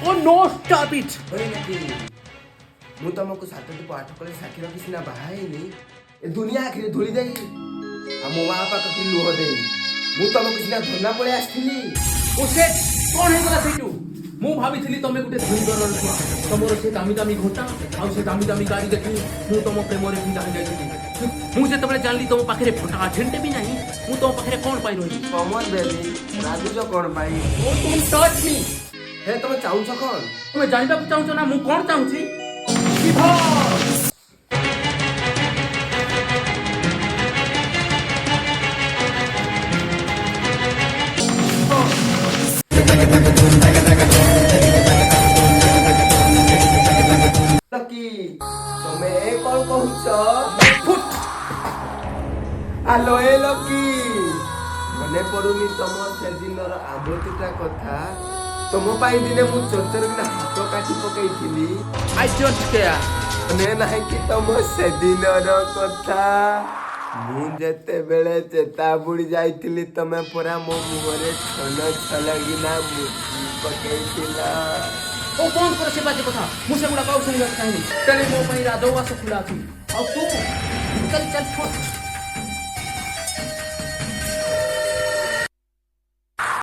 Oh no stop it ମୁଁ ତମକୁ 7ଟି ପାଠ କଲେ ସାକ୍ଷୀ ରଖି ସିନା ବାହା ହେଇନି ଏ ଦୁନିଆ ଆଖିରେ ଧୂଳି ଦେଇ ଆଉ ମୋ ମା ବାପା କତିରେ ଲୁହ ଦେଇ ମୁଁ ତମକୁ ସିନା ଧନା ପଳେଇ ଆସିଥିଲି। ଓ ସେଟ୍ କଣ ହେଇଗଲା ସେଇଠୁ? ମୁଁ ଭାବିଥିଲି ତମେ ଗୋଟେ ସୁନ୍ଦର ଛୁଆ, ତମର ସେ ଦାମୀ ଦାମୀ ଘୋଟା ଆଉ ସେ ଦାମୀ ଦାମୀ ଗାଡ଼ି ଦେଖି ମୁଁ ତମ ପ୍ରେମରେ ଫିଦା ହେଇଯାଇଥିଲି। ମୁଁ ଯେତେବେଳେ ଜାଣିଲି ତମ ପାଖରେ ଫଟା ଆଠେଣ୍ଟେ ବି ନାହିଁ, ମୁଁ ତମ ପାଖରେ କଣ ପାଇଁ ରହିବି? କମନ ବେବି ରାଗୁଛ କଣ ପାଇଁ? ଓ ତୁମ ଟଚ୍ ମି। ହେ ତମେ ଚାହୁଁଛ କଣ? ତମେ ଜାଣିବାକୁ ଚାହୁଁଛ ନା ମୁଁ କଣ ଚାହୁଁଛି? ଡିଭୋର୍ସ। କି ତମେ କଣ କହୁଛ? ଆଲୋ ଏ ଲକି ମନେ ପଡୁନି ତମ ସେଦିନର ଆବୃତ୍ତିଟା କଥା? ତମ ପାଇଁ ଦିନେ ମୁଁ ଚୋର କିନା ହାତ କାଟି ପକେଇଥିଲି। I don't care. ମନେ ନାହିଁ କି ତମ ସେଦିନର କଥା? ମୁଁ ଯେତେବେଳେ ଚେତା ବୁଡି ଯାଇଥିଲି ତମେ ପରା ମୋ ମୁହଁରେ ଛନ ଛଲକିନା ମୁଠି ପକେଇଥିଲ। ଓ ବନ୍ଦ କର ସେ ବାଜେ କଥା, ମୁଁ ସେଗୁଡାକ ଆଉ ଶୁଣିବାକୁ ଚାହିଁନି। ତେଣୁ ମୋ ପାଇଁ ରାଜଉଆସ ଖୋଲା ଅଛି ଆଉ ତୁ ଭିତରେ ଚାଲ ଫୁଟ।